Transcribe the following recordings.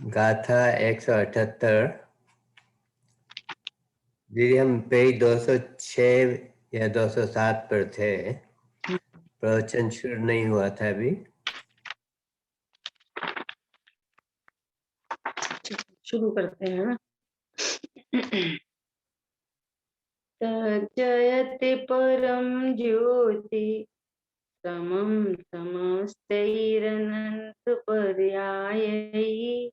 गाथा 178 जी, हम पेज 206 या 207 पर थे। प्रवचन शुरू नहीं हुआ था अभी। शुरू करते हैं। तज्जयते परम ज्योति समं समस्तैरनंत पर्यायै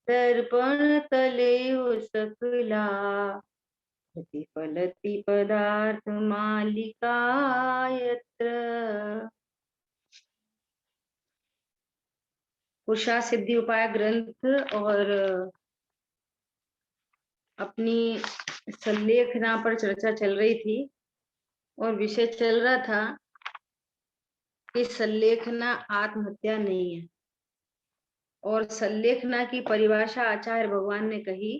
दर्पण तले सकला प्रतिफलति पदार्थ मालिका यत्र। पुरुषा सिद्धि उपाय ग्रंथ और अपनी संलेखना पर चर्चा चल रही थी और विषय चल रहा था कि संलेखना आत्महत्या नहीं है। और संलेखना की परिभाषा आचार्य भगवान ने कही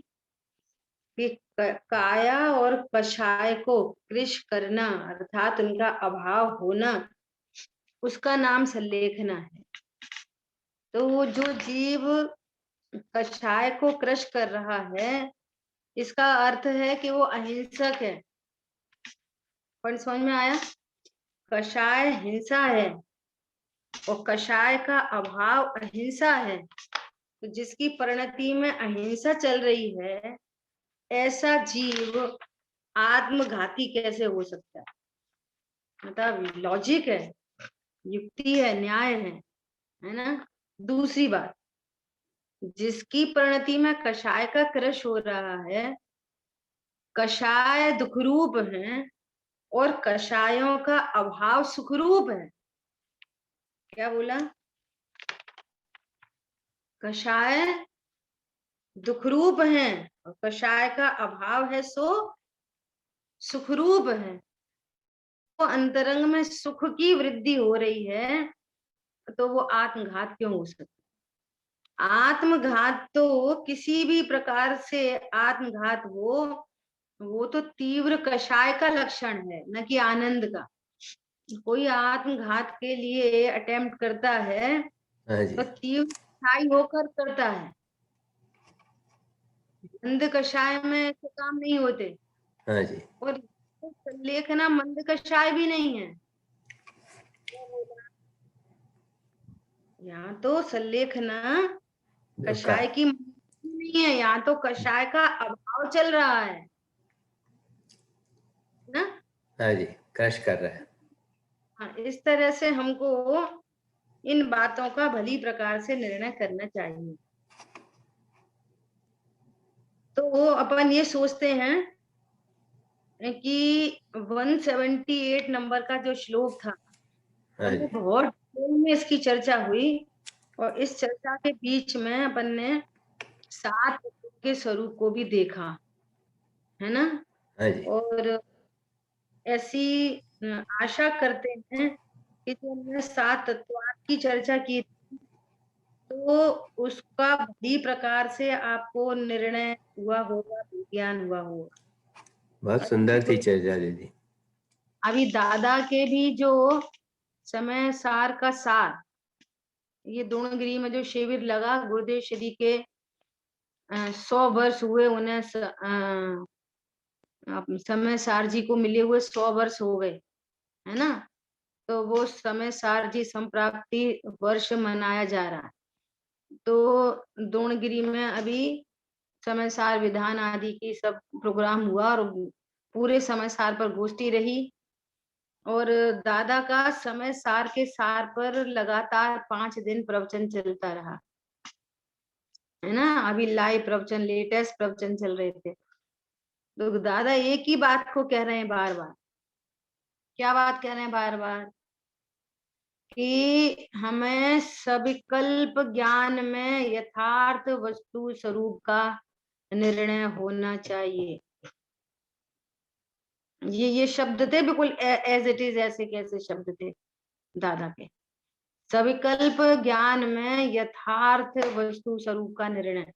कि काया और कषाय को कृश करना अर्थात उनका अभाव होना, उसका नाम संलेखना है। तो वो जो जीव कषाय को क्रश कर रहा है, इसका अर्थ है कि वो अहिंसक है। पर समझ में आया? कषाय हिंसा है और कषाय का अभाव अहिंसा है। तो जिसकी परिणति में अहिंसा चल रही है, ऐसा जीव आत्मघाती कैसे हो सकता है? मतलब लॉजिक है, युक्ति है, न्याय है ना। दूसरी बात, जिसकी परिणति में कषाय का क्रश हो रहा है, कषाय दुखरूप है और कषायों का अभाव सुखरूप है। क्या बोला? कषाय दुखरूप है और कषाय का अभाव है सो सुखरूप है। तो अंतरंग में सुख की वृद्धि हो रही है, तो वो आत्मघात क्यों हो सकता? आत्मघात तो किसी भी प्रकार से आत्मघात हो, वो तो तीव्र कषाय का लक्षण है, न कि आनंद का। कोई आत्मघात के लिए अटेम्प्ट करता है तो तीव्र कषाय होकर करता है। मंद कषाय में ऐसे काम नहीं होते। हाँ जी। और संलेखना मंद कषाय भी नहीं है। यहाँ तो संलेखना कषाय की नहीं है, यहाँ तो कषाय का अभाव चल रहा है ना। हाँ जी, क्रश कर रहा है। हाँ, इस तरह से हमको इन बातों का भली प्रकार से निर्णय करना चाहिए। तो वो अपन ये सोचते हैं कि 178 नंबर का जो श्लोक था, बहुत डिटेल में इसकी चर्चा हुई और इस चर्चा के बीच में अपन ने 7 तत्वों के स्वरूप को भी देखा, है ना। और ऐसी आशा करते हैं कि जो हमने 7 तत्वात की चर्चा की तो उसका भली प्रकार से आपको निर्णय हुआ होगा, ज्ञान हुआ होगा। बहुत सुंदर थी चर्चा दीदी। अभी दादा के भी जो समय सार का सार, ये द्रोणगिरी में जो शिविर लगा, गुरुदेव श्री के 100 वर्ष हुए उन्हें, समय सार जी को मिले हुए 100 वर्ष हो गए, है ना। तो वो समय सार जी संप्राप्ति वर्ष मनाया जा रहा है। तो द्रोणगिरी में अभी समय सार विधान आदि की सब प्रोग्राम हुआ और पूरे समय सार पर गोष्ठी रही। और दादा का समय सार के सार पर लगातार 5 दिन प्रवचन चलता रहा, है ना। अभी लाइव प्रवचन, लेटेस्ट प्रवचन चल रहे थे। तो दादा एक ही बात को कह रहे हैं बार बार। क्या बात कह रहे हैं बार बार? कि हमें सविकल्प ज्ञान में यथार्थ वस्तु स्वरूप का निर्णय होना चाहिए। ये शब्द थे बिल्कुल एज इट इज, ऐसे कैसे शब्द थे दादा के। सविकल्प ज्ञान में यथार्थ वस्तु स्वरूप का निर्णय।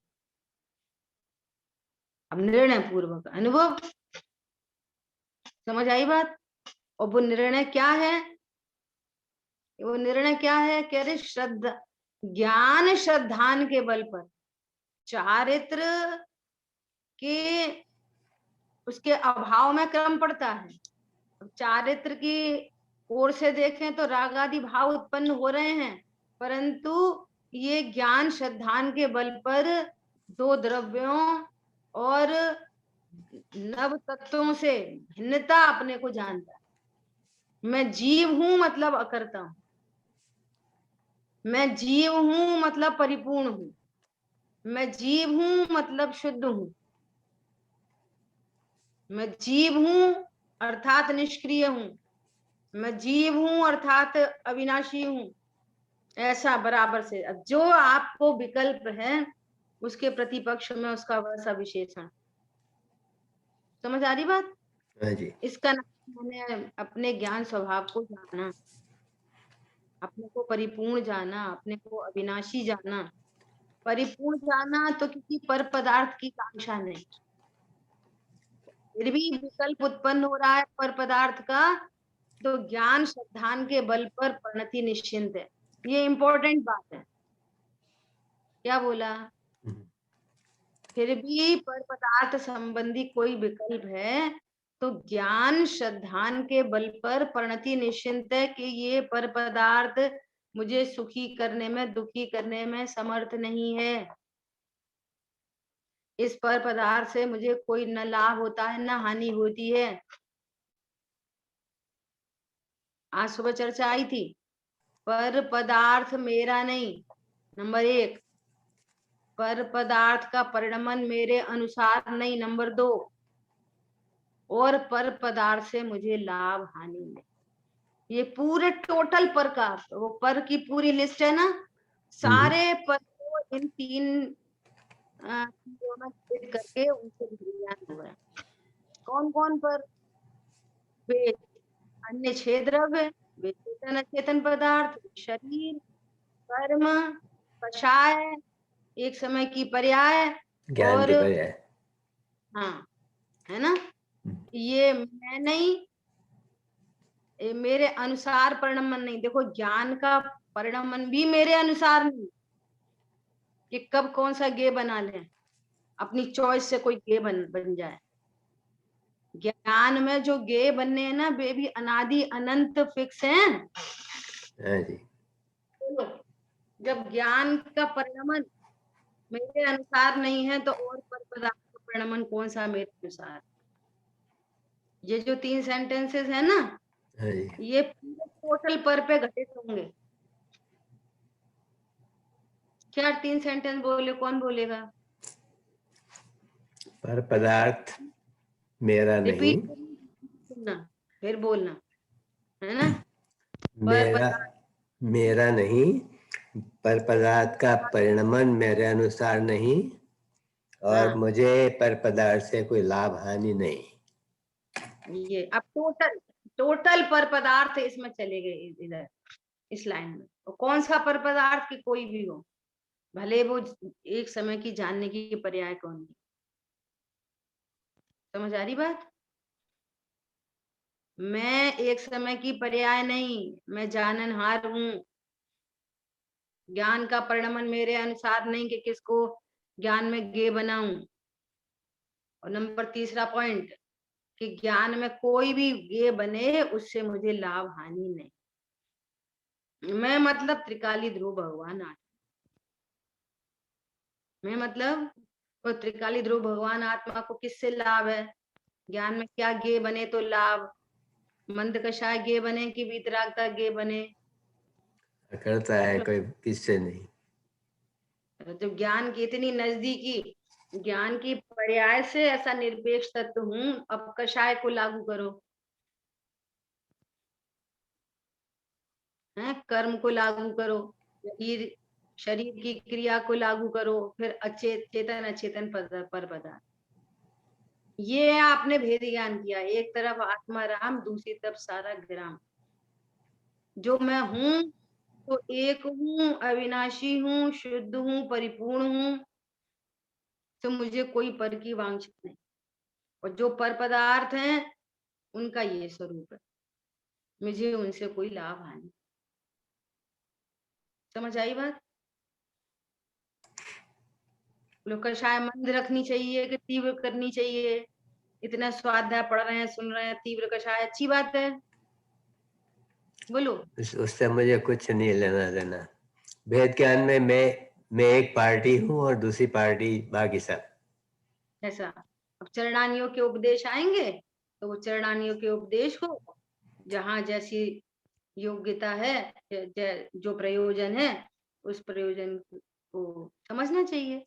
अब निर्णय पूर्वक अनुभव, समझ आई बात? और वो निर्णय क्या है? वो निर्णय क्या है? कह रहे श्रद्धा, ज्ञान श्रद्धान के बल पर चारित्र के उसके अभाव में क्रम पड़ता है। चारित्र की ओर से देखें तो राग आदि भाव उत्पन्न हो रहे हैं, परंतु ये ज्ञान श्रद्धान के बल पर दो द्रव्यों और नव तत्वों से भिन्नता अपने को जानता है। मैं जीव हूं मतलब अकर्ता हूं, मैं जीव हूं मतलब परिपूर्ण हूं, मैं जीव हूं मतलब शुद्ध हूं, मैं जीव हूं अर्थात निष्क्रिय हूं, मैं जीव हूं अर्थात अविनाशी हूं। ऐसा बराबर से अब जो आपको विकल्प है उसके प्रतिपक्ष में उसका वैसा विशेषण। समझ आ रही बात? हाँ जी। इसका नाम मैंने अपने ज्ञान स्वभाव को जाना, अपने को परिपूर्ण जाना, अपने को अविनाशी जाना। परिपूर्ण जाना तो किसी पर पदार्थ की कांक्षा नहीं, फिर भी विकल्प उत्पन्न हो रहा है पर पदार्थ का, तो ज्ञान श्रद्धान के बल पर परिणति निश्चिंत है। ये इंपॉर्टेंट बात है। क्या बोला? फिर भी पर पदार्थ संबंधी कोई विकल्प है तो ज्ञान श्रद्धान के बल पर परिणति निश्चिंत है कि ये पर पदार्थ मुझे सुखी करने में दुखी करने में समर्थ नहीं है। इस पर पदार्थ से मुझे कोई न लाभ होता है न हानि होती है। आज सुबह चर्चा आई थी, पर पदार्थ मेरा नहीं, नंबर 1। पर पदार्थ का परिणमन मेरे अनुसार नहीं, नंबर 2। और पर पदार्थ से मुझे लाभ हानि नहीं। ये पूरे टोटल पर का, वो पर की पूरी लिस्ट है ना, सारे पर को इन 3 चीजों में भेद करके उनसे ज्ञान हुआ है। कौन कौन पर? वे अन्य छह द्रव्य, वे चेतन अचेतन पदार्थ, शरीर, कर्म, कषाय, एक समय की पर्याय ज्ञान और के पर्याय। हाँ, है ना, ये मैं नहीं, ये मेरे अनुसार परिणमन नहीं। देखो ज्ञान का परिणमन भी मेरे अनुसार नहीं कि कब कौन सा गे बना ले, अपनी चॉइस से कोई गे बन जाए। ज्ञान में जो गे बनने हैं ना, वे भी अनादि अनंत फिक्स हैं। हाँ जी। जब ज्ञान का परिणमन मेरे अनुसार नहीं है तो और पर पदार्थ का परिणमन कौन सा मेरे अनुसार? ये जो 3 सेंटेंसेस है ना, हाँ जी। ये पूरे टोटल पर पे घटित होंगे। क्या 3 सेंटेंस बोले? कौन बोलेगा? पर पदार्थ मेरा नहीं, रिपीट सुनना फिर बोलना, है ना। पर मेरा पदार्थ मेरा नहीं, पर पदार्थ का परिणमन मेरे अनुसार नहीं, और हाँ, मुझे पर पदार्थ से कोई लाभ हानि नहीं। ये अब टोटल टोटल पर पदार्थ इसमें चले गए इधर इस लाइन में। और कौन सा पर पदार्थ की कोई भी हो, भले वो एक समय की जानने की पर्याय कौन है। समझ आ रही बात? मैं एक समय की पर्याय नहीं, मैं जाननहार हूं। ज्ञान का परिणमन मेरे अनुसार नहीं कि किसको ज्ञान में गे बनाऊं। और नंबर 3 पॉइंट कि ज्ञान में कोई भी गे बने उससे मुझे लाभ हानि नहीं। मैं मतलब त्रिकाली ध्रुव भगवान आत्मा, मैं मतलब वो त्रिकाली ध्रुव भगवान आत्मा को किससे लाभ है? ज्ञान में क्या गे बने तो लाभ? मंद कषाय गे बने कि वीतरागता गे बने? करता है कोई किससे नहीं। तो ज्ञान की इतनी नजदीकी, ज्ञान की पर्याय से ऐसा निरपेक्ष तत्व हूं। अब कषाय को लागू करो, है कर्म को लागू करो, शरीर शरीर की क्रिया को लागू करो, फिर चेतन अचेतन पर पदार्थ। ये आपने भेद ज्ञान किया। एक तरफ आत्मा राम, दूसरी तरफ सारा ग्राम। जो मैं हूं तो एक हूँ, अविनाशी हूँ, शुद्ध हूँ, परिपूर्ण हूँ, तो मुझे कोई पर की वांछा नहीं। और जो पर पदार्थ हैं उनका ये स्वरूप है, मुझे उनसे कोई लाभ हानि। समझ आई बात? लोग कषाय मंद रखनी चाहिए कि तीव्र करनी चाहिए? इतना स्वाध्याय पढ़ रहे हैं, सुन रहे हैं, तीव्र कषाय अच्छी बात है? बोलो। उससे मुझे कुछ नहीं लेना देना। वेद ज्ञान में मैं एक पार्टी हूँ और दूसरी पार्टी बाकी सब। ऐसा। अब चरणानियों के उपदेश आएंगे तो वो चरणानियों के उपदेश को जहाँ जैसी योग्यता है, जो प्रयोजन है, उस प्रयोजन को समझना चाहिए।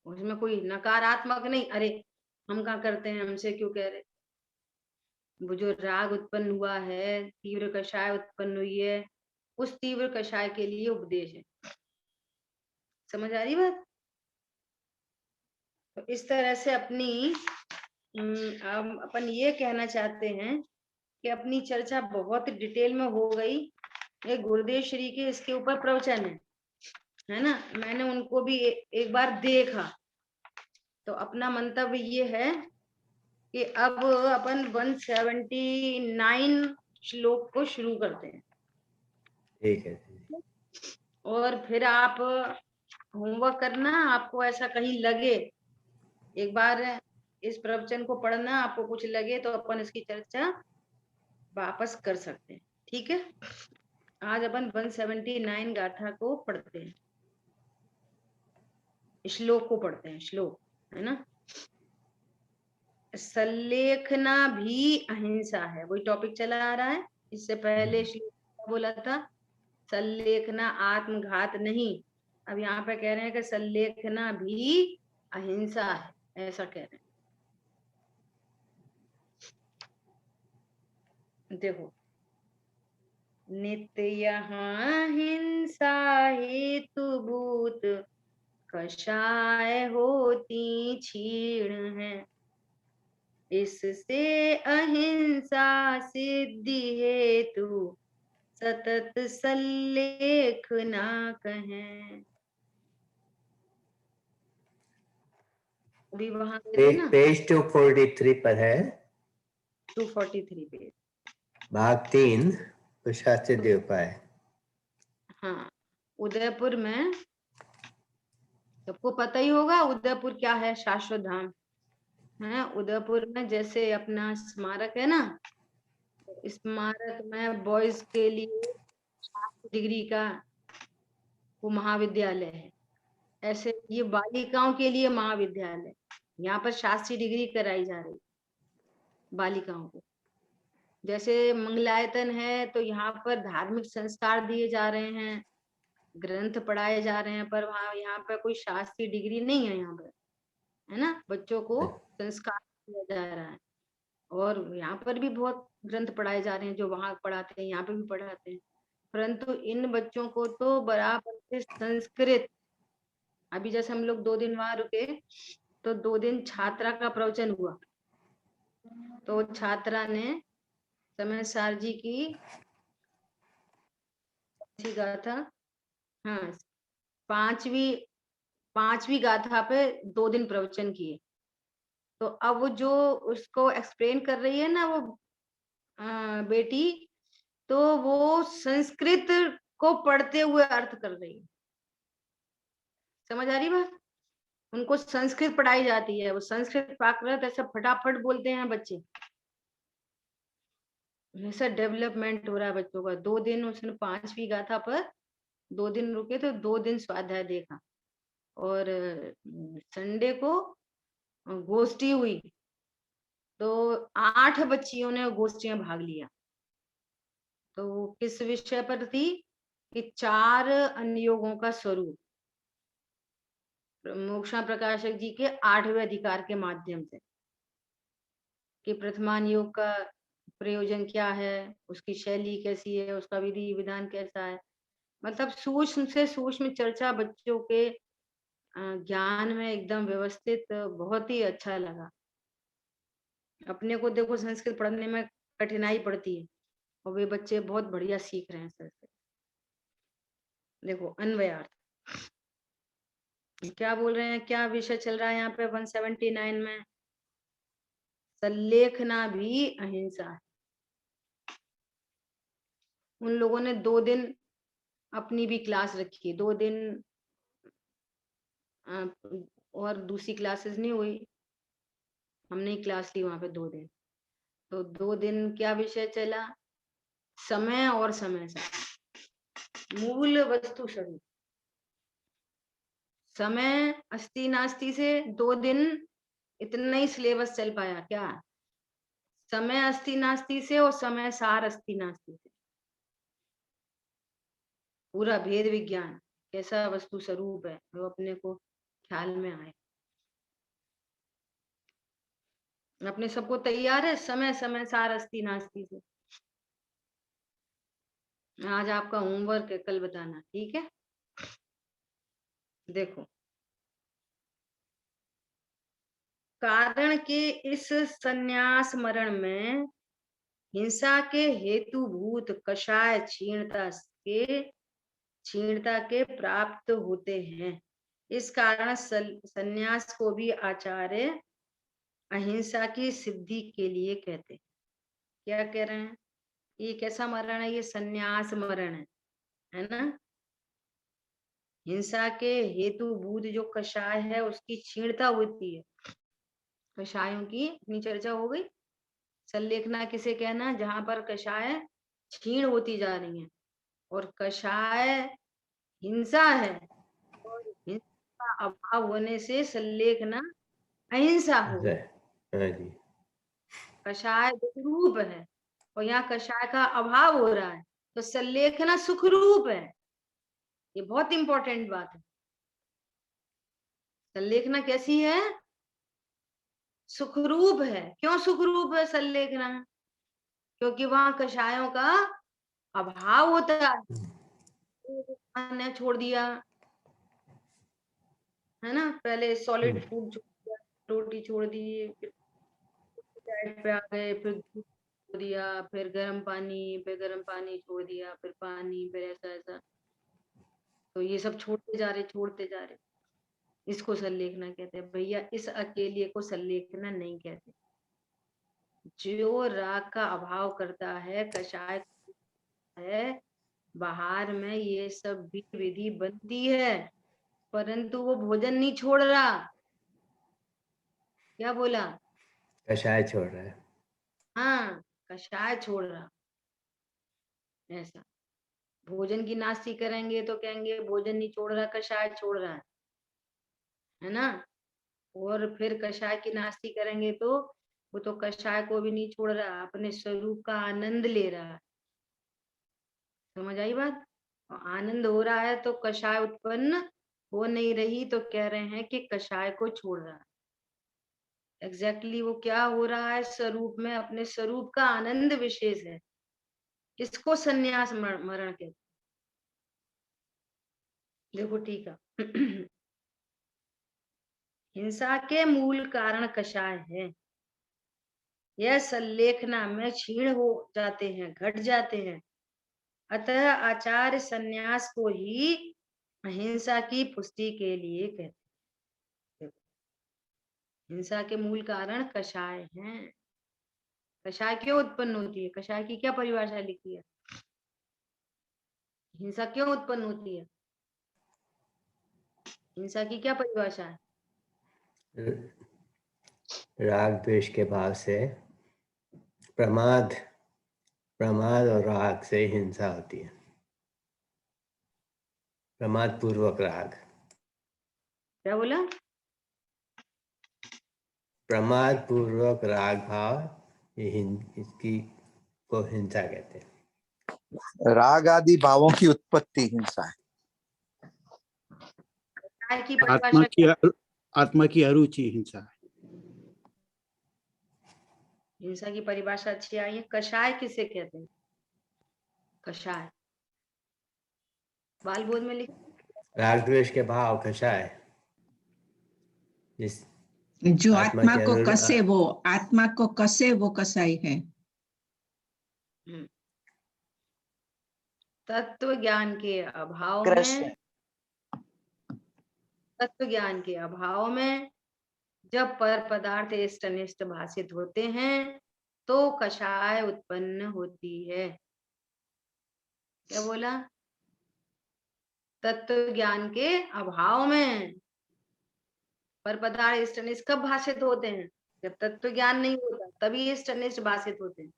उसमें कोई नकारात्मक नहीं, अरे हम क्या करते हैं, हमसे क्यों कह रहे। वो जो राग उत्पन्न हुआ है, तीव्र कषाय उत्पन्न हुई है, उस तीव्र कषाय के लिए उपदेश है। समझ आ रही बात? तो इस तरह से अपनी अपन ये कहना चाहते हैं कि अपनी चर्चा बहुत डिटेल में हो गई। ये गुरुदेव श्री के इसके ऊपर प्रवचन है ना, मैंने उनको भी एक बार देखा। तो अपना मंतव्य ये है कि अब अपन 179 श्लोक को शुरू करते हैं। ठीक है। और फिर आप होमवर्क करना, आपको ऐसा कहीं लगे, एक बार इस प्रवचन को पढ़ना, आपको कुछ लगे तो अपन इसकी चर्चा वापस कर सकते हैं। ठीक है, आज अपन 179 गाथा को पढ़ते हैं, श्लोक को पढ़ते हैं। श्लोक है ना, सल्लेखना भी अहिंसा है, वही टॉपिक चला आ रहा है। इससे पहले श्लोक बोला था सल्लेखना आत्मघात नहीं, अब यहाँ पे कह रहे हैं कि सल्लेखना भी अहिंसा है, ऐसा कह रहे हैं। देखो, नित्य यहाँ हिंसा हेतुभूत कषाय होती क्षीण है, इससे अहिंसा सिद्धि हेतु सतत सल्लेख ना कहें। अभी वहां गए थे ना, पेज 243 पर है, 243 पेज, भाग 3, शास्त्रीय उपाय। हाँ, उदयपुर में सबको पता ही होगा, उदयपुर क्या है, शाश्वत धाम है। उदयपुर में जैसे अपना स्मारक है ना, स्मारक में बॉयज के लिए डिग्री का वो महाविद्यालय है, ऐसे ये बालिकाओं के लिए महाविद्यालय। यहाँ पर शास्त्रीय डिग्री कराई जा रही बालिकाओं को। जैसे मंगलायतन है तो यहाँ पर धार्मिक संस्कार दिए जा रहे हैं, ग्रंथ पढ़ाए जा रहे हैं, पर वहाँ यहाँ पर कोई शास्त्रीय डिग्री नहीं है। यहाँ पर है ना, बच्चों को संस्कार दिया जा रहा है, और यहाँ पर भी बहुत ग्रंथ पढ़ाए जा रहे हैं, जो वहां पढ़ाते हैं यहाँ पे भी पढ़ाते हैं। परंतु इन बच्चों को तो बराबर से संस्कृत, अभी जैसे हम लोग 2 दिन वहां रुके तो 2 दिन छात्रा का प्रवचन हुआ, तो छात्रा ने समय सार जी की गाथा, हाँ, पांचवी गाथा पे 2 दिन प्रवचन किए। तो अब वो जो उसको एक्सप्लेन कर रही है ना वो बेटी, तो वो संस्कृत को पढ़ते हुए अर्थ कर रही है। समझ आ रही बात? उनको संस्कृत पढ़ाई जाती है, वो संस्कृत प्राकृत ऐसा फटाफट बोलते हैं बच्चे, ऐसा डेवलपमेंट हो रहा है बच्चों का। 2 दिन उसने 5वीं गाथा पर 2 दिन रुके तो 2 दिन स्वाध्याय देखा, और संडे को गोष्ठी हुई तो 8 बच्चियों ने गोष्ठी में भाग लिया। तो किस विषय पर थी कि 4 अनुयोगों का स्वरूप, मोक्षा प्रकाशक जी के 8वें अधिकार के माध्यम से, कि प्रथमान योग का प्रयोजन क्या है, उसकी शैली कैसी है, उसका विधि विधान कैसा है। मतलब सूक्ष्म से सूक्ष्म चर्चा बच्चों के ज्ञान में एकदम व्यवस्थित, बहुत ही अच्छा लगा। अपने को देखो संस्कृत पढ़ने में कठिनाई पड़ती है, और वे बच्चे बहुत बढ़िया सीख रहे हैं संस्कृत। देखो अन्वयार्थ क्या बोल रहे हैं, क्या विषय चल रहा है यहाँ पे 179 में, सल्लेखना भी अहिंसा है। उन लोगों ने 2 दिन अपनी भी क्लास रखी 2 दिन और दूसरी क्लासेस नहीं हुई, हमने क्लास ली वहां पे 2 दिन। तो 2 दिन क्या विषय चला? समय और समय से मूल वस्तु स्वरूप। समय अस्ति नास्ति से 2 दिन इतना ही सिलेबस चल पाया क्या? समय अस्ति नास्ति से और समय सार अस्ति नास्ति से पूरा भेद विज्ञान कैसा वस्तु स्वरूप है वो अपने को ख्याल में आए। अपने सबको तैयार है समय समय सार अस्ति नास्ति से? आज आपका होमवर्क है, कल बताना, ठीक है? देखो, कारण के इस संन्यास मरण में हिंसा के हेतुभूत कषाय क्षीणता के प्राप्त होते हैं। इस कारण संन्यास को भी आचार्य अहिंसा की सिद्धि के लिए कहते हैं। क्या कह रहे हैं? ये कैसा मरण है? ये संन्यास मरण है ना? हिंसा के हेतुभूत जो कषाय है उसकी क्षीणता होती है। कषायों की अपनी चर्चा हो गई। संलेखना किसे कहना? जहां पर कषाय क्षीण होती जा रही है और कषाय हिंसा है और हिंसा का अभाव होने से संलेखना अहिंसा हो गई। हाँ जी। कषाय रूप है और यहाँ कषाय का अभाव हो रहा है तो संलेखना सुख रूप है। ये बहुत इंपॉर्टेंट बात है। संलेखना कैसी है? सुखरूप है। क्यों सुखरूप है संलेखना? क्योंकि वहां कषायों का अभाव होता है। ने छोड़ दिया है ना, पहले सॉलिड फूड छोड़ दिया, रोटी छोड़ दी, फिर डाइट पे आ गए, फिर दूध छोड़ दिया, फिर गर्म पानी छोड़ दिया, फिर पानी, फिर ऐसा ऐसा। तो ये सब छोड़ते जा रहे। इसको संलेखना कहते हैं। भैया इस अकेले को संलेखना नहीं कहते। जो राग का अभाव करता है, कषाय है, बाहर में ये सब विधि बनती है परंतु वो भोजन नहीं छोड़ रहा। क्या बोला? कषाय छोड़ रहा है। हाँ, कषाय छोड़ रहा। ऐसा भोजन की नास्ती करेंगे तो कहेंगे भोजन नहीं छोड़ रहा, कषाय छोड़ रहा है ना? और फिर कषाय की नास्ती करेंगे तो वो तो कषाय को भी नहीं छोड़ रहा, अपने स्वरूप का आनंद ले रहा है। समझ आई बात? और आनंद हो रहा है तो कषाय उत्पन्न हो नहीं रही तो कह रहे हैं कि कषाय को छोड़ रहा है। एग्जैक्टली वो क्या हो रहा है? स्वरूप में अपने स्वरूप का आनंद विशेष है। इसको संन्यास मरण कहते। देखो ठीक है। हिंसा के मूल कारण कषाय है। यह संलेखना में क्षीण हो जाते हैं, घट जाते हैं। अतः आचार्य संन्यास को ही अहिंसा की पुष्टि के लिए कहते हैं। हिंसा के मूल कारण कषाय हैं। कषाय क्यों उत्पन्न होती है? कषाय की क्या परिभाषा लिखी है? हिंसा क्यों उत्पन्न होती है? हिंसा की क्या परिभाषा है? राग द्वेष के भाव से प्रमाद और राग से हिंसा होती है। प्रमाद पूर्वक राग। क्या बोला? प्रमाद पूर्वक राग भाव, इसकी को हिंसा कहते हैं। राग आदि भावों की उत्पत्ति हिंसा है। की परिभाषा आत्मा की अरुचि हिंसा है। हिंसा की परिभाषा अच्छी आई है। कषाय किसे कहते हैं? कषाय बाल बोध में लिख। राग द्वेष के भाव कषाय, जिस जो आत्मा को कसे वो, आत्मा को कसे वो कसाई है। तत्व ज्ञान के अभाव में, तत्व ज्ञान के अभाव में जब पर पदार्थ इष्ट अनिष्ट भाषित होते हैं तो कषाय उत्पन्न होती है। क्या बोला? तत्व ज्ञान के अभाव में। पर पदार्थ इष्ट अनिष्ट कब भाषित होते हैं? जब तत्व ज्ञान नहीं होता तभी इष्ट अनिष्ट भाषित होते हैं।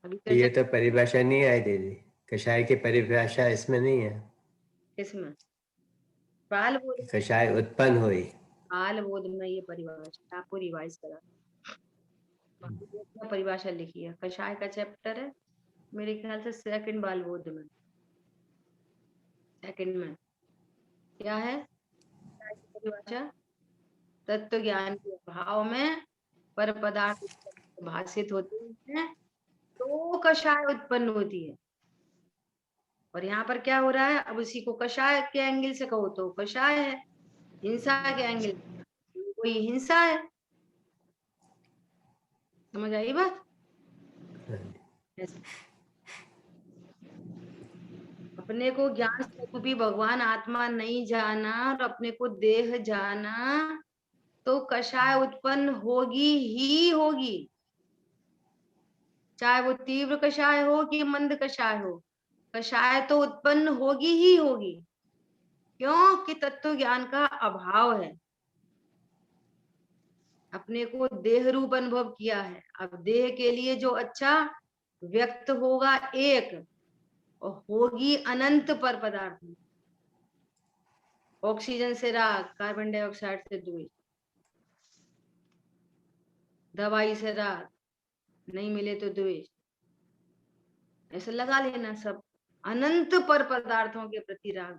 अभी ये तो परिभाषा नहीं आई दीदी, कषाय की परिभाषा इसमें नहीं है। इसमें बाल बोध, कषाय उत्पन्न हुई। बाल बोध में ये परिभाषा आपको रिवाइज करा, परिभाषा लिखी है, कषाय का चैप्टर है मेरे ख्याल से सेकंड बाल बोध में। सेकंड में क्या है परिभाषा? तत्व ज्ञान के अभाव में पर पदार्थ भाषित होते हैं तो कषाय उत्पन्न होती है। और यहाँ पर क्या हो रहा है? अब उसी को कषाय के एंगल से कहो तो कषाय है, हिंसा के एंगल कोई हिंसा है। समझ आई बात? अपने को ज्ञान स्वरूपी भगवान आत्मा नहीं जाना और अपने को देह जाना तो कषाय उत्पन्न होगी ही होगी, चाहे वो तीव्र कषाय हो कि मंद कषाय हो, कषाय तो उत्पन्न होगी ही होगी। क्यों? कि तत्व ज्ञान का अभाव है। अपने को देह रूप अनुभव किया है, अब देह के लिए जो अच्छा व्यक्त होगा एक, और होगी अनंत पर पदार्थ। ऑक्सीजन से राग, कार्बन डाइऑक्साइड से द्वेष, दवाई से राग, नहीं मिले तो द्वेष, ऐसे लगा लेना सब अनंत पर पदार्थों के प्रति राग,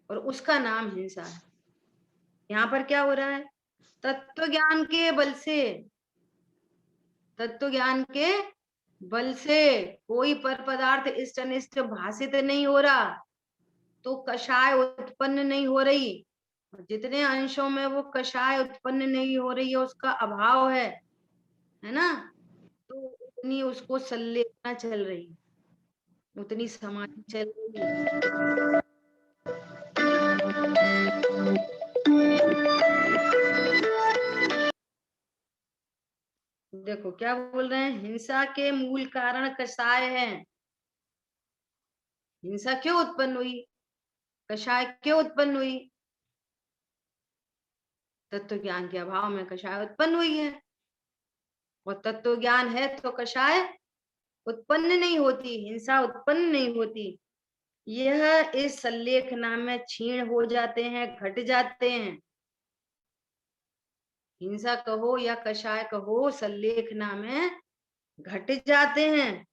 और उसका नाम हिंसा है। यहाँ पर क्या हो रहा है? तत्व ज्ञान के बल से, तत्व ज्ञान के बल से कोई पर पदार्थ इष्ट अनिष्ट भाषित नहीं हो रहा तो कषाय उत्पन्न नहीं हो रही। जितने अंशों में वो कषाय उत्पन्न नहीं हो रही है उसका अभाव है ना, तो उतनी उसको संलेखना चल रही, उतनी समाधि चल रही है। देखो क्या बोल रहे हैं? हिंसा के मूल कारण कषाय है। हिंसा क्यों उत्पन्न हुई? कषाय क्यों उत्पन्न हुई? तत्व ज्ञान के अभाव में कषाय उत्पन्न हुई है, और तत्व ज्ञान है तो कषाय उत्पन्न नहीं होती, हिंसा उत्पन्न नहीं होती। यह इस संलेखना में क्षीण हो जाते हैं, घट जाते हैं। हिंसा कहो या कषाय कहो, संलेखना में घट जाते हैं।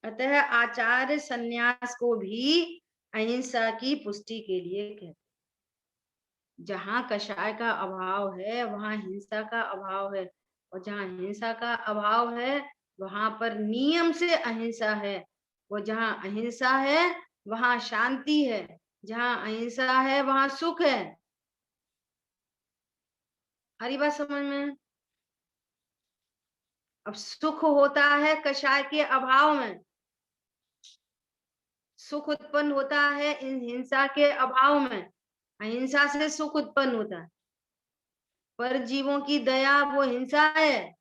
अतः आचार्य संन्यास को भी अहिंसा की पुष्टि के लिए कहते हैं। जहां कषाय का अभाव है वहां हिंसा का अभाव है, और जहां हिंसा का अभाव है वहां पर नियम से अहिंसा है, वो जहां अहिंसा है वहां शांति है, जहां अहिंसा है वहां सुख है। हरी बात समझ में? अब सुख होता है कषाय के अभाव में, सुख उत्पन्न होता है इन हिंसा के अभाव में, अहिंसा से सुख उत्पन्न होता है। पर जीवों की दया वो हिंसा है।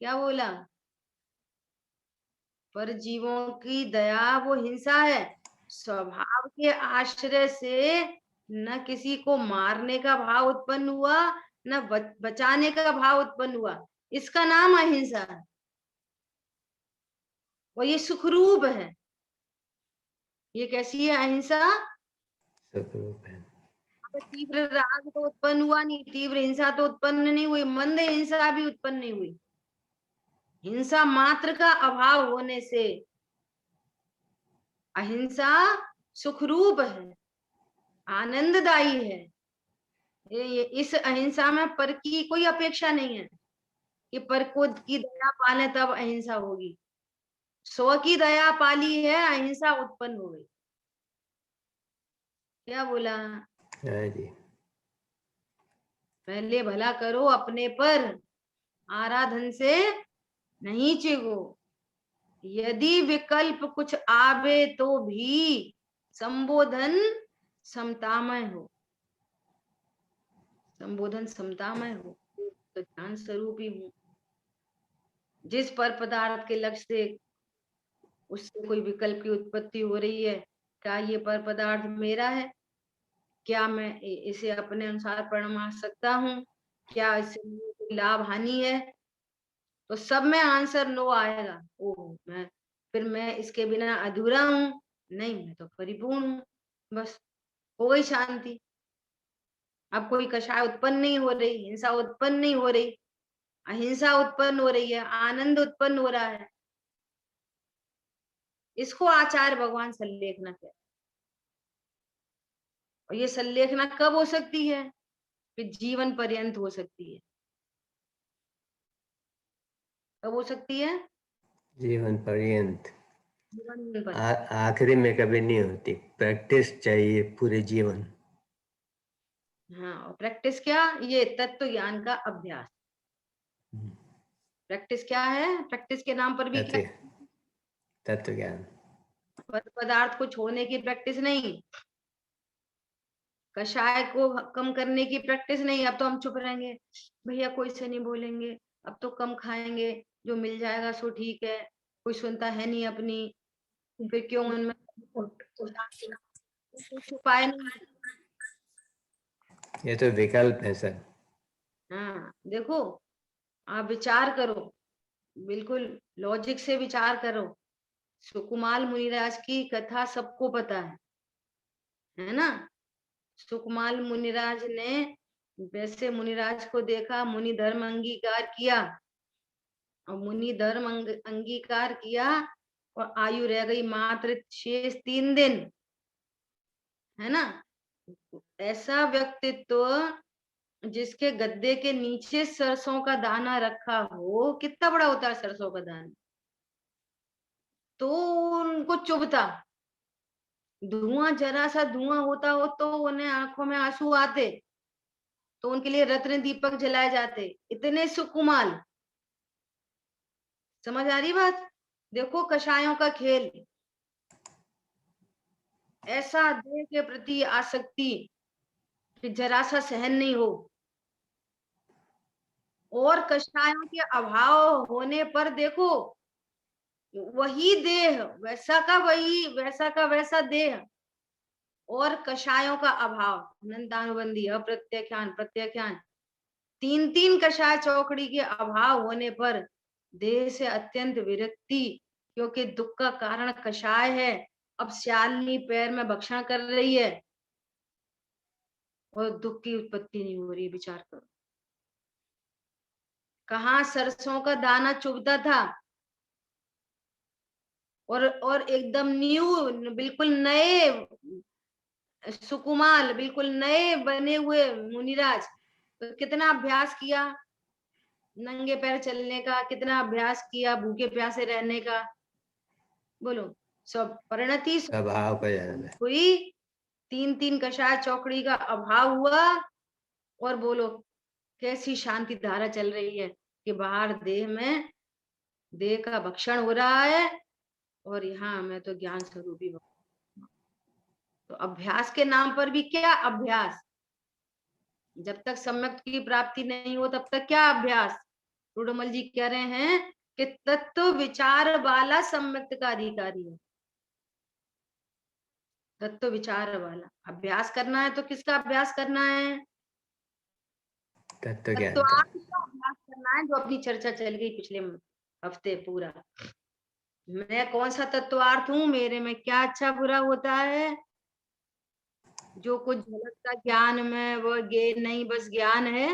क्या बोला? पर जीवों की दया वो हिंसा है। स्वभाव के आश्रय से न किसी को मारने का भाव उत्पन्न हुआ, न बचाने का भाव उत्पन्न हुआ, इसका नाम अहिंसा है, और ये सुखरूप है। ये कैसी है अहिंसा? सुखरूप है। तीव्र राग तो उत्पन्न हुआ नहीं, तीव्र हिंसा तो उत्पन्न नहीं हुई, मंद हिंसा भी उत्पन्न नहीं हुई। हिंसा मात्र का अभाव होने से अहिंसा सुखरूप है, आनंददायी है। ये इस अहिंसा में पर की कोई अपेक्षा नहीं है कि पर को की दया पाले तब अहिंसा होगी। स्व की दया पाली है, अहिंसा उत्पन्न हो गई। क्या बोला? हाँ जी। पहले भला करो अपने पर, आराधन से नहीं चिगो। यदि विकल्प कुछ आवे तो भी संबोधन समतामय हो, संबोधन समतामय हो, तो ज्ञान स्वरूप ही हूँ। जिस पर पदार्थ के लक्ष्य से उससे कोई विकल्प की उत्पत्ति हो रही है क्या ये पर पदार्थ मेरा है? क्या मैं इसे अपने अनुसार परमा सकता हूँ? क्या इससे मुझे कोई लाभ हानि है? तो सब में आंसर नो आएगा। ओह, मैं इसके बिना अधूरा हूँ, नहीं मैं तो परिपूर्ण हूँ। बस हो गई शांति। अब कोई कषाय उत्पन्न नहीं हो रही, हिंसा उत्पन्न नहीं हो रही, अहिंसा उत्पन्न हो रही है, आनंद उत्पन्न हो रहा है। इसको आचार्य भगवान संलेखना कहते हैं। और ये संलेखना कब हो सकती है? कि जीवन पर्यंत हो सकती है। कब हो सकती है? जीवन पर्यंत। जीवन पर्यंत। आखिरी में कभी नहीं होती, प्रैक्टिस चाहिए पूरे जीवन। हाँ, और प्रैक्टिस क्या? ये तत्व ज्ञान का अभ्यास। प्रैक्टिस क्या है? प्रैक्टिस के नाम पर भी क्या? तत्व ज्ञान। पदार्थ को छोड़ने की प्रैक्टिस नहीं, कषाय को कम करने की प्रैक्टिस नहीं। अब तो हम चुप रहेंगे, भैया कोई से नहीं बोलेंगे, अब तो कम खाएंगे, जो मिल जाएगा सो ठीक है, कोई सुनता है नहीं अपनी, फिर क्यों उनमें छुपाए नहीं। ये तो विकल्प है सर। हाँ, देखो, आप विचार करो, बिल्कुल लॉजिक से विचार करो। सुकुमाल मुनिराज की कथा सबको पता है ना? सुकुमाल मुनिराज ने वैसे मुनिराज को देखा, मुनि धर्म अंगीकार किया, और मुनि धर्म अंगीकार किया, और आयु रह गई मात्र शेष 3 दिन, है ना? ऐसा व्यक्तित्व जिसके गद्दे के नीचे सरसों का दाना रखा हो, कितना बड़ा होता है सरसों का दाना, तो उनको चुभता। धुआं, जरा सा धुआं होता हो तो उन्हें आंखों में आंसू आते, तो उनके लिए रत्न दीपक जलाए जाते, इतने सुकुमाल। समझ आ रही बात? देखो कषायों का खेल, ऐसा देह के प्रति आसक्ति कि जरा सा सहन नहीं हो, और कषायों के अभाव होने पर देखो वही देह, वैसा का वही, वैसा का वैसा देह, और कषायों का अभाव, अनंतानुबंधी, अप्रत्याख्यान, प्रत्याख्यान, 3 कषाय चौकड़ी के अभाव होने पर देह से अत्यंत विरक्ति, क्योंकि दुख का कारण कषाय है। अब श्यालिनी पैर में भक्षण कर रही है और दुख की उत्पत्ति नहीं हो रही। विचार करो, कहाँ सरसों का दाना चुभता था, और एकदम न्यू, बिल्कुल नए सुकुमाल, बिल्कुल नए बने हुए मुनिराज, तो कितना अभ्यास किया नंगे पैर चलने का, कितना अभ्यास किया भूखे प्यासे रहने का। बोलो, सब परिणति स्वभाव का जाना है। हुई, 3 कषाय चौकड़ी का अभाव हुआ, और बोलो कैसी शांति धारा चल रही है कि बाहर देह में देह का भक्षण हो रहा है, और यहाँ मैं तो ज्ञान स्वरूपी। तो अभ्यास के नाम पर भी क्या अभ्यास? जब तक सम्यक की प्राप्ति नहीं हो तब तक क्या अभ्यास? रूडमल जी कह रहे हैं कि तत्व विचार वाला सम्यक का अधिकारी है। तत्व विचार वाला अभ्यास करना है, तो किसका अभ्यास करना है? तत्व ज्ञान का। तत्वार्थ का अभ्यास करना है, जो अपनी चर्चा चल गई पिछले हफ्ते पूरा। मैं कौन सा तत्वार्थ हूँ, मेरे में क्या अच्छा बुरा होता है, जो कुछ झलकता ज्ञान में वो गे नहीं, बस ज्ञान है,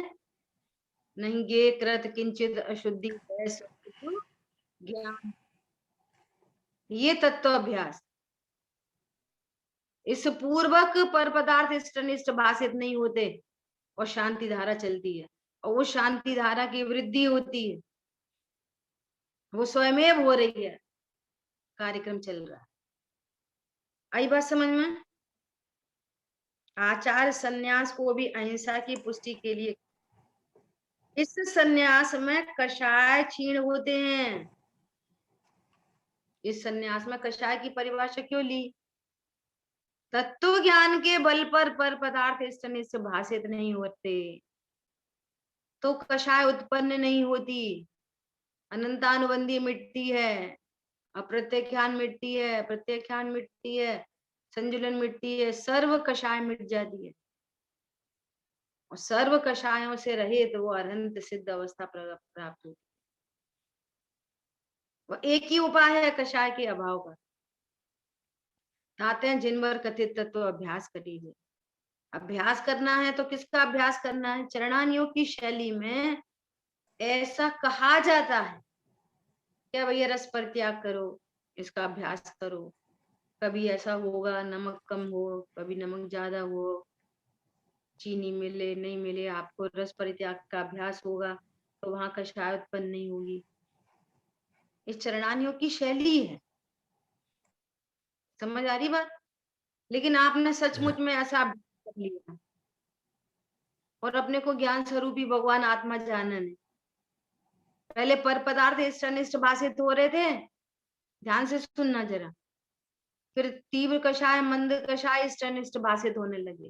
नहीं गे कृत किंचित अशुद्धि है ज्ञान। ये तत्व अभ्यास, इस पूर्वक पर पदार्थ इष्टनिष्ट भाषित नहीं होते, और शांति धारा चलती है, और वो शांति धारा की वृद्धि होती है, वो स्वयमेव हो रही है, कार्यक्रम चल रहा है। आई बात समझ में? आचार संन्यास को भी अहिंसा की पुष्टि के लिए, इस संन्यास में कषाय क्षीण होते हैं। इस संन्यास में कषाय की परिभाषा क्यों ली? तत्व ज्ञान के बल पर पदार्थ इष्टनिष्ट भाषित नहीं होते, तो कषाय उत्पन्न नहीं होती, अनंतानुबंधी मिटती है, अप्रत्याख्यान मिटती है, प्रत्याख्यान मिटती है, संतुलन मिटती है, सर्व कषाय मिट जाती है, और सर्व कषायों से रहित वो अरहंत सिद्ध अवस्था प्राप्त होती है। वो एक ही उपाय है कषाय के अभाव का। चाहते हैं जिनवर कथित तत्व अभ्यास करिए। अभ्यास करना है तो किसका अभ्यास करना है? चरणानियों की शैली में ऐसा कहा जाता है, क्या भैया रस परित्याग करो, इसका अभ्यास करो। कभी ऐसा होगा नमक कम हो, कभी नमक ज्यादा हो, चीनी मिले नहीं मिले, आपको रस परित्याग का अभ्यास होगा तो वहां कषाय उत्पन्न नहीं होगी। इस चरणानियों की शैली है, समझ आ रही बात? लेकिन आपने सचमुच में ऐसा अभ्यास कर लिया और अपने को ज्ञान स्वरूपी भगवान आत्मा जाना नहीं। पहले पर पदार्थ इष्ट अनिष्ट भाषित हो रहे थे, ध्यान से सुनना जरा। फिर तीव्र कषाय मंद कषाय इष्ट अनिष्ट भाषित होने लगे।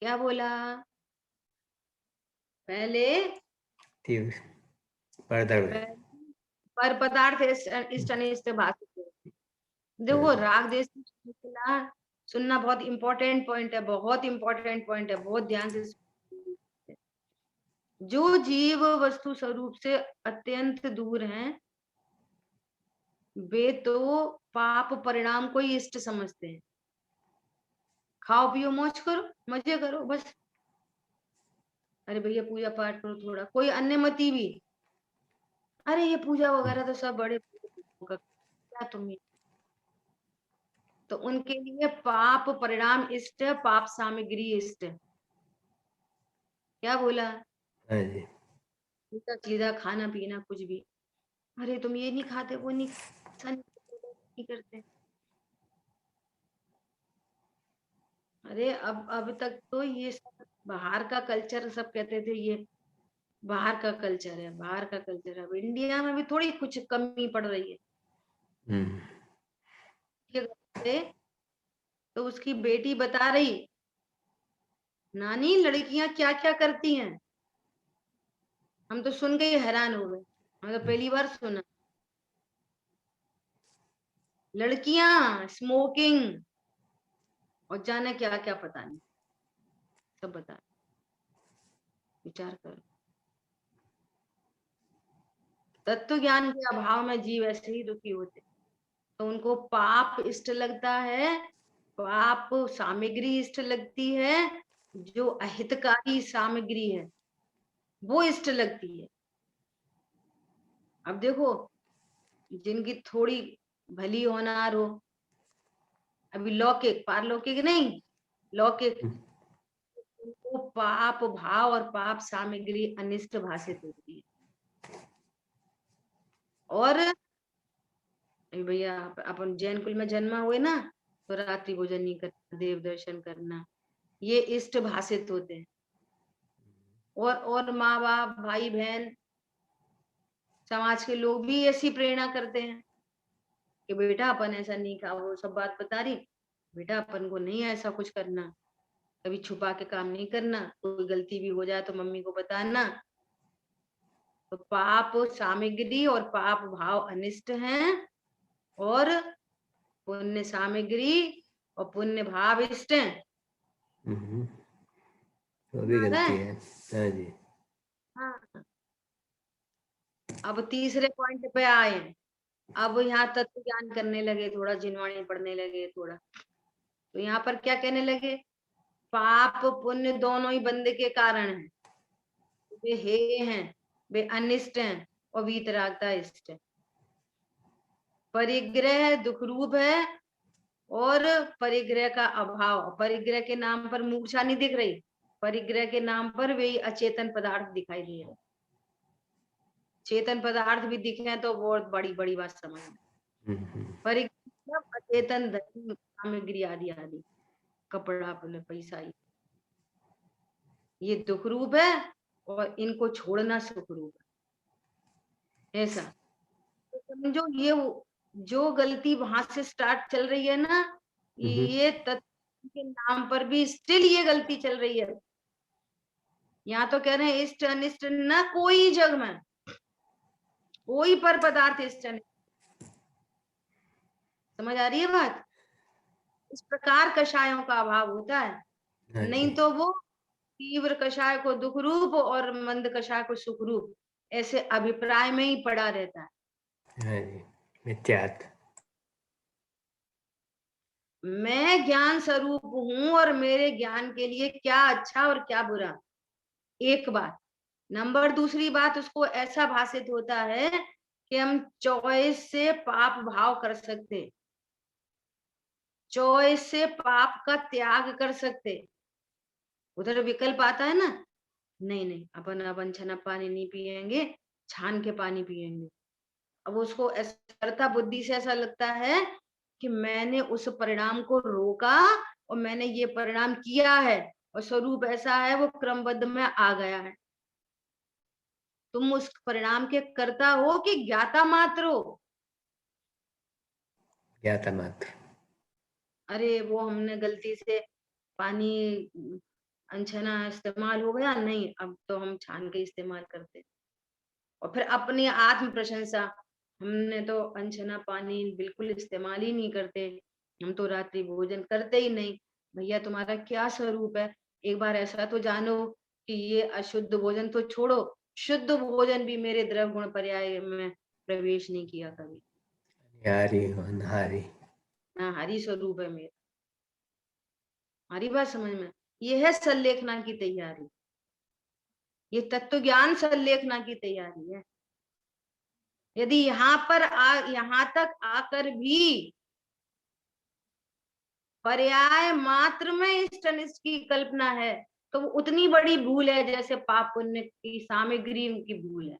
क्या बोला? पहले पर पदार्थ इष्ट अनिष्ट भाषित होते। देखो राग देश सुनना बहुत इंपॉर्टेंट पॉइंट है, बहुत इंपॉर्टेंट पॉइंट है, बहुत ध्यान से। जो जीव वस्तु स्वरूप से अत्यंत दूर हैं, वे तो पाप परिणाम को ही इष्ट समझते हैं। खाओ पियो मौज करो, मजे करो बस। अरे भैया पूजा पाठ करो थोड़ा, कोई अन्य मती भी, अरे ये पूजा वगैरह तो सब बड़े क्या तुम, तो उनके लिए पाप परिणाम इष्ट है, पाप सामग्री इष्ट है। क्या बोला? हाँ जी। सीधा खाना पीना कुछ भी, अरे तुम ये नहीं खाते, वो नहीं करते। अरे अब तक तो ये सब बाहर का कल्चर, सब कहते थे ये बाहर का कल्चर है, बाहर का कल्चर है। अब इंडिया में भी थोड़ी कुछ कमी पड़ रही है। क्या करते? तो उसकी बेटी बता रही, नानी लड़कियां क्या क्या करती हैं। हम तो सुन के ही हैरान हो गए, हम तो पहली बार सुना। लड़कियां स्मोकिंग और जाने क्या क्या, पता नहीं, सब बता। विचार करो, तत्व ज्ञान के अभाव में जीव ऐसे ही दुखी होते, तो उनको पाप इष्ट लगता है, पाप सामग्री इष्ट लगती है, जो अहितकारी सामग्री है वो इष्ट लगती है। अब देखो, जिनकी थोड़ी भली होनार हो, अभी लौकिक पारलौकिक नहीं, लौकिक, उनको पाप भाव और पाप सामग्री अनिष्ट भाषित होती है। और भैया अपन जैन कुल में जन्मा हुए ना, तो रात्रि भोजन नहीं करना, देव दर्शन करना, ये इष्ट भाषित होते हैं। और माँ बाप भाई बहन समाज के लोग भी ऐसी प्रेरणा करते हैं कि बेटा अपन ऐसा नहीं खा, वो सब बात बता रही, बेटा अपन को नहीं ऐसा कुछ करना, कभी छुपा के काम नहीं करना, कोई गलती भी हो जाए तो मम्मी को बताना। तो पाप सामग्री और पाप भाव अनिष्ट हैं, और पुण्य सामग्री और पुण्य भाव इष्ट हैं। वो भी गलती है। हाँ जी। हाँ, अब तीसरे पॉइंट पे आए। अब यहाँ तत्व ज्ञान करने लगे, थोड़ा जिनवाणी पढ़ने लगे थोड़ा। तो यहाँ पर क्या कहने लगे? पाप पुण्य दोनों ही बंदे के कारण हैं, वे हे हैं, वे अनिष्ट हैं, और वीतरागता इष्ट है। परिग्रह दुख रूप है, और परिग्रह का अभाव, परिग्रह के नाम पर मूर्छा नहीं दिख रही, परिग्रह के नाम पर वे अचेतन पदार्थ दिखाई दे रहे। चेतन पदार्थ भी दिखे तो बहुत बड़ी बड़ी बात समझ में। परिग्रह अचेतन धन सामग्री आदि आदि, कपड़ा पैसा, ये दुख रूप है, और इनको छोड़ना सुख रूप है। ऐसा तो समझो, ये जो गलती वहां से स्टार्ट चल रही है ना, ये तत्व के नाम पर भी स्टिल ये गलती चल रही है। यहाँ तो कह रहे हैं इष्ट अनिष्ट न कोई जग में, कोई पर पदार्थ इष्ट अनिष्ट। समझ आ रही है बात? इस प्रकार कषायों का अभाव होता है। हाँ नहीं जी, तो वो तीव्र कषाय को दुख रूप और मंद कषाय को सुख रूप ऐसे अभिप्राय में ही पड़ा रहता है। हाँ जी, मिथ्यात्व। मैं ज्ञान स्वरूप हूं और मेरे ज्ञान के लिए क्या अच्छा और क्या बुरा, एक बात। नंबर दूसरी बात, उसको ऐसा भाषित होता है कि हम चॉइस से पाप भाव कर सकते, चॉइस से पाप का त्याग कर सकते। उधर विकल्प आता है ना, नहीं नहीं अपन अपन छना पानी नहीं पिएंगे, छान के पानी पिएंगे। अब उसको ऐसा बुद्धि से ऐसा लगता है कि मैंने उस परिणाम को रोका और मैंने ये परिणाम किया है और स्वरूप ऐसा है वो क्रमबद्ध में आ गया है। तुम उस परिणाम के कर्ता हो कि ज्ञाता मात्र हो? ज्ञाता मात्र। अरे वो हमने गलती से पानी अनछना इस्तेमाल हो गया, नहीं अब तो हम छान के इस्तेमाल करते। और फिर अपनी आत्म प्रशंसा, हमने तो अनछना पानी बिल्कुल इस्तेमाल ही नहीं करते, हम तो रात्रि भोजन करते ही नहीं। भैया तुम्हारा क्या स्वरूप है, एक बार ऐसा तो जानो कि ये अशुद्ध भोजन तो छोड़ो, शुद्ध भोजन भी मेरे द्रव गुण पर्याय में प्रवेश नहीं किया कभी। यारी अनहारी। ना हरि स्वरूप है मेरा। हमारी बात समझ में, ये है संलेखना की तैयारी, ये तत्व ज्ञान संलेखना की तैयारी है। यदि यहाँ तक आकर भी पर्याय मात्र में इष्ट अनिष्ट की कल्पना है तो वो उतनी बड़ी भूल है जैसे पाप पुण्य की सामग्री की भूल है।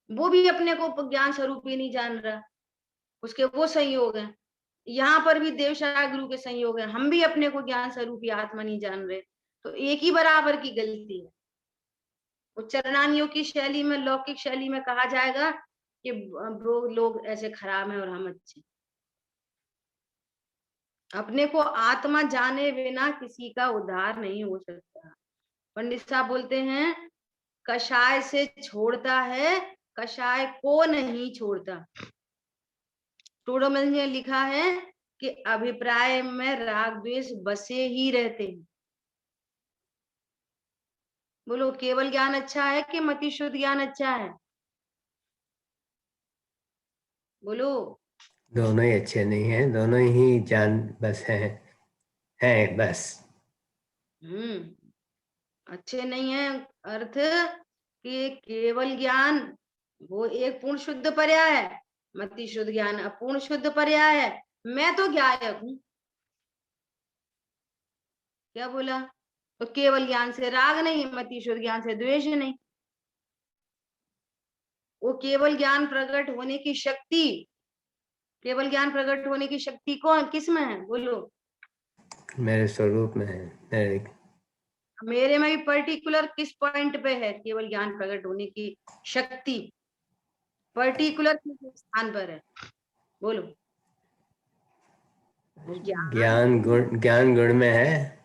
वो भी अपने को ज्ञान स्वरूप ही नहीं जान रहा, उसके वो संयोग है। यहाँ पर भी देवशाह गुरु के संयोग है, हम भी अपने को ज्ञान स्वरूपी आत्मा नहीं जान रहे, तो एक ही बराबर की गलती है। उच्चरणानियों की शैली में, लौकिक शैली में कहा जाएगा कि वो लोग ऐसे खराब हैं और हम अच्छे। अपने को आत्मा जाने बिना किसी का उद्धार नहीं हो सकता। पंडित साहब बोलते हैं कषाय से छोड़ता है, कषाय को नहीं छोड़ता। टोडोमल ने लिखा है कि अभिप्राय में राग द्वेष बसे ही रहते हैं। बोलो केवल ज्ञान अच्छा है कि मति शुद्ध ज्ञान अच्छा है? बोलो। दोनों ही अच्छे नहीं हैं, दोनों ही जान बस हैं बस। अच्छे नहीं है अर्थ कि केवल ज्ञान वो एक पूर्ण शुद्ध पर्याय है, मति शुद्ध ज्ञान अपूर्ण शुद्ध पर्याय है। मैं तो ज्ञायक हूं, क्या बोला? तो केवल ज्ञान से राग नहीं, मति शुद्ध ज्ञान से द्वेष नहीं। वो केवल ज्ञान प्रकट होने की शक्ति, केवल ज्ञान प्रकट होने की शक्ति कौन किस में है? बोलो। मेरे स्वरूप में है, मेरे में भी पर्टिकुलर किस पॉइंट पे है केवल ज्ञान प्रकट होने की शक्ति? पर्टिकुलर किस स्थान पर है? बोलो। ज्ञान गुण में है।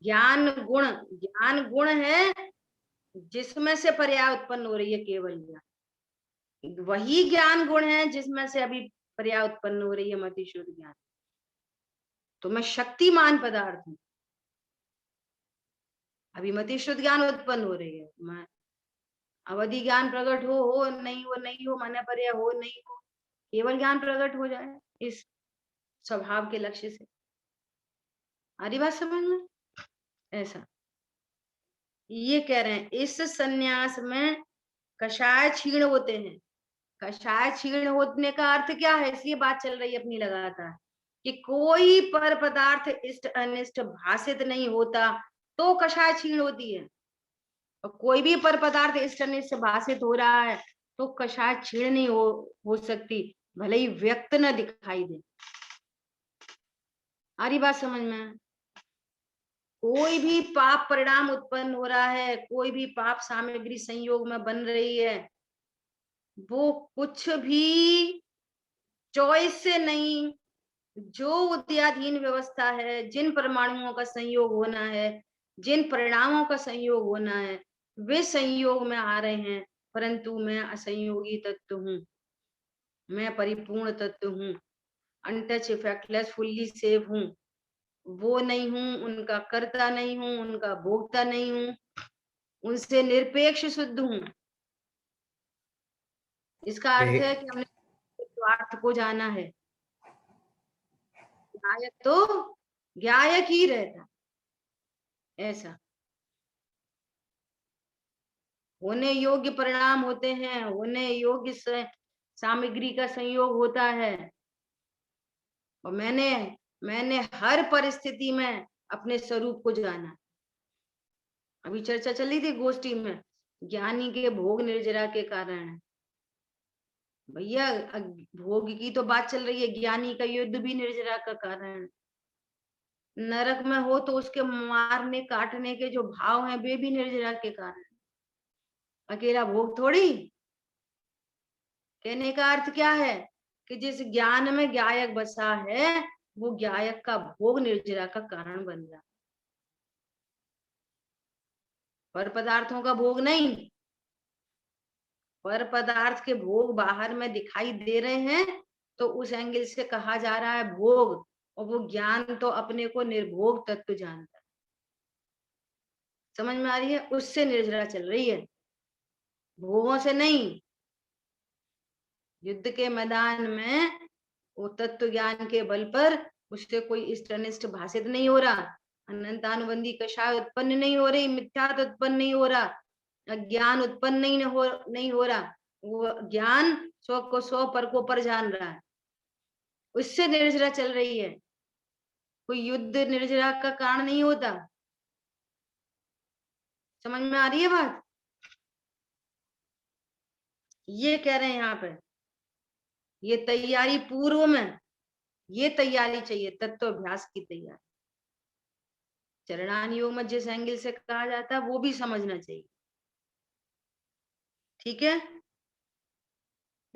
ज्ञान गुण है जिसमें से पर्याय उत्पन्न हो रही है केवल ज्ञान, वही ज्ञान गुण है जिसमें से अभी पर्याय उत्पन्न हो रही है मति शुद्ध ज्ञान। तो मैं शक्तिमान पदार्थ हूं, अभी मति शुद्ध ज्ञान उत्पन्न हो रही है। मैं अवधि ज्ञान प्रकट हो नहीं हो, नहीं हो माने पर्याय हो नहीं हो, केवल ज्ञान प्रकट हो जाए इस स्वभाव के लक्ष्य से। आरी बात समझ में? ऐसा ये कह रहे हैं इस संन्यास में कषाय क्षीण होते हैं। कषाय क्षीण होने का अर्थ क्या है, इसलिए बात चल रही है अपनी लगातार कि कोई पर पदार्थ इष्ट अनिष्ट भाषित नहीं होता तो कषाय क्षीण होती है, और कोई भी पर पदार्थ इष्ट अनिष्ट भाषित हो रहा है तो कषाय क्षीण नहीं हो सकती, भले ही व्यक्त न दिखाई दे। आरी बात समझ में? कोई भी पाप परिणाम उत्पन्न हो रहा है, कोई भी पाप सामग्री संयोग में बन रही है, वो कुछ भी चॉइस से नहीं, जो उद्याधीन व्यवस्था है, जिन परमाणुओं का संयोग होना है, जिन परिणामों का संयोग होना है, वे संयोग में आ रहे हैं, परंतु मैं असंयोगी तत्व हूं, मैं परिपूर्ण तत्व हूं। अनटच, इफेक्टलेस, फुल्ली सेफ हूँ, वो नहीं हूँ, उनका कर्ता नहीं हूँ, उनका भोक्ता नहीं हूँ, उनसे निरपेक्ष शुद्ध हूँ। इसका अर्थ है कि हमने स्वार्थ को जाना है। गायक तो गायक ही रहता, ऐसा होने योग्य परिणाम होते हैं, होने योग्य सामग्री का संयोग होता है। और मैंने हर परिस्थिति में अपने स्वरूप को जाना। अभी चर्चा चली थी गोष्ठी में, ज्ञानी के भोग निर्जरा के कारण है। भैया भोग की तो बात चल रही है, ज्ञानी का युद्ध भी निर्जरा का कारण। नरक में हो तो उसके मारने काटने के जो भाव हैं वे भी निर्जरा के कारण, अकेला भोग थोड़ी। कहने का अर्थ क्या है कि जिस ज्ञान में गायक बसा है वो गायक का भोग निर्जरा का कारण बन जाता, पर पदार्थों का भोग नहीं। पर पदार्थ के भोग बाहर में दिखाई दे रहे हैं तो उस एंगल से कहा जा रहा है भोग, और वो ज्ञान तो अपने को निर्भोग तत्व जानता है। समझ में आ रही है? उससे निर्जरा चल रही है, भोगों से नहीं। युद्ध के मैदान में वो तत्व ज्ञान के बल पर उससे कोई इष्टनिष्ठ भाषित नहीं हो रहा, अनंतानुबंधी कषाय उत्पन्न नहीं हो रही, मिथ्यात उत्पन्न नहीं हो रहा, ज्ञान उत्पन्न नहीं हो रहा। वो ज्ञान 100 को 100 पर को पर जान रहा है, उससे निर्जरा चल रही है। कोई युद्ध निर्जरा का कारण नहीं होता। समझ में आ रही है बात? ये कह रहे हैं यहाँ पे, ये तैयारी पूर्व में ये तैयारी चाहिए, तत्व अभ्यास की तैयारी। चरणान योग में जिस एंगल से कहा जाता है वो भी समझना चाहिए, ठीक है।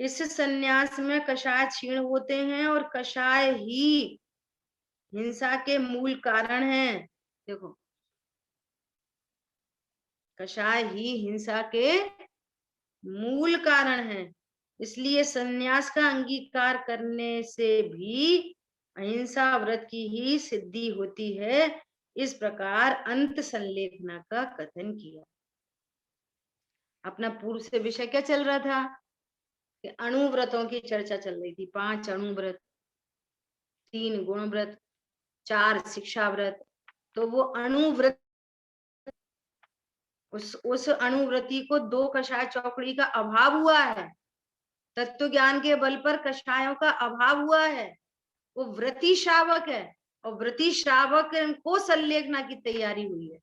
इस संन्यास में कषाय क्षीण होते हैं और कषाय ही हिंसा के मूल कारण है। देखो, कषाय ही हिंसा के मूल कारण है, इसलिए संन्यास का अंगीकार करने से भी अहिंसा व्रत की ही सिद्धि होती है। इस प्रकार अंत संलेखना का कथन किया। अपना पूर्व से विषय क्या चल रहा था कि अणुव्रतों की चर्चा चल रही थी। 5 अणुव्रत, 3 गुण व्रत, 4 शिक्षा व्रत। तो वो अणुव्रत, उस अणुव्रति को 2 कषाय चौकड़ी का अभाव हुआ है, तत्व ज्ञान के बल पर कषायों का अभाव हुआ है। वो व्रति श्रावक है और व्रति श्रावक को संलेखना की तैयारी हुई है,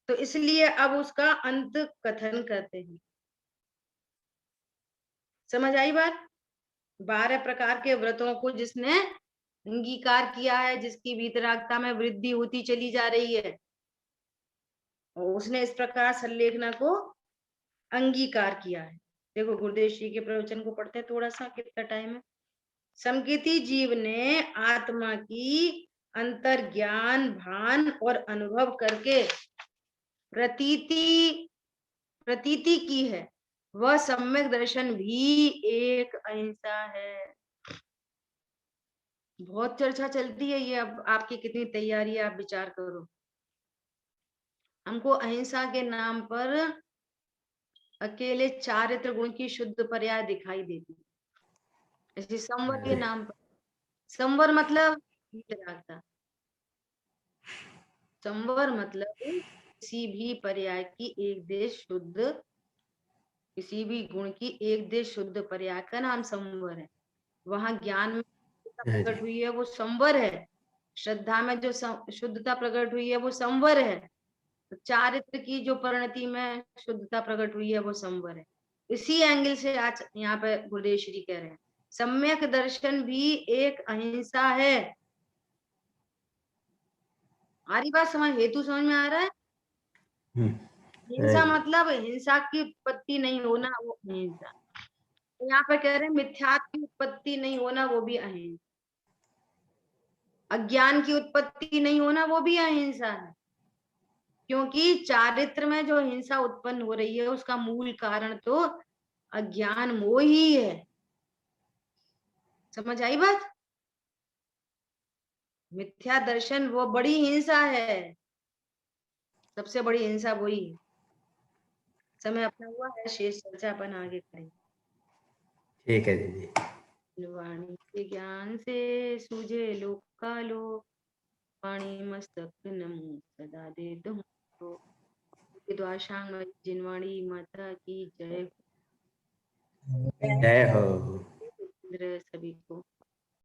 तो इसलिए अब उसका अंत कथन करते हैं। समझ आई बात? 12 प्रकार के व्रतों को जिसने अंगीकार किया है, जिसकी वीतरागता में वृद्धि होती चली जा रही है, और उसने इस प्रकार संलेखना को अंगीकार किया है। देखो गुरुदेव श्री के प्रवचन को पढ़ते हैं थोड़ा सा, कितना टाइम है। समकिति जीव ने आत्मा की अंतर ज्ञान, भान और अनुभव करके प्रतीति की है, वह सम्यक दर्शन भी एक अहिंसा है। बहुत चर्चा चलती है ये, अब आपकी कितनी तैयारी है आप विचार करो। हमको अहिंसा के नाम पर अकेले चारित्र गुण की शुद्ध पर्याय दिखाई देती है। ऐसे संवर के नाम पर, संवर मतलब वीतरागता, संवर मतलब किसी भी पर्याय की एक देश शुद्ध, किसी भी गुण की एक देश शुद्ध पर्याय का नाम संवर है। वहां ज्ञान में प्रकट हुई है वो संवर है, श्रद्धा में जो शुद्धता प्रकट हुई है वो संवर है, तो चारित्र की जो परिणति में शुद्धता प्रकट हुई है वो संवर है। इसी एंगल से आज यहाँ पे गुरुदेव श्री कह रहे हैं सम्यक दर्शन भी एक अहिंसा है। हमारी बात समझ, हेतु समझ में आ रहा है? हिंसा मतलब हिंसा की उत्पत्ति नहीं होना, वो अहिंसा। तो यहाँ पे कह रहे हैं मिथ्यात्व की उत्पत्ति नहीं होना, वो भी अहिंसा। अज्ञान की उत्पत्ति नहीं होना, वो भी अहिंसा है, क्योंकि चारित्र में जो हिंसा उत्पन्न हो रही है उसका मूल कारण तो अज्ञान मोह ही है। समझ आई बात? मिथ्या दर्शन वो बड़ी हिंसा है, सबसे बड़ी हिंसा वही है। समय अपना हुआ है, शेष चर्चा अपन आगे करेंगे। ठीक है दीदी। वाणी के ज्ञान से सूझे लोकालोक, वाणी मस्तक नमो सदा दे दो। द्वाशांग जिनवाणी माता की जय। जय हो। इंद्र सभी को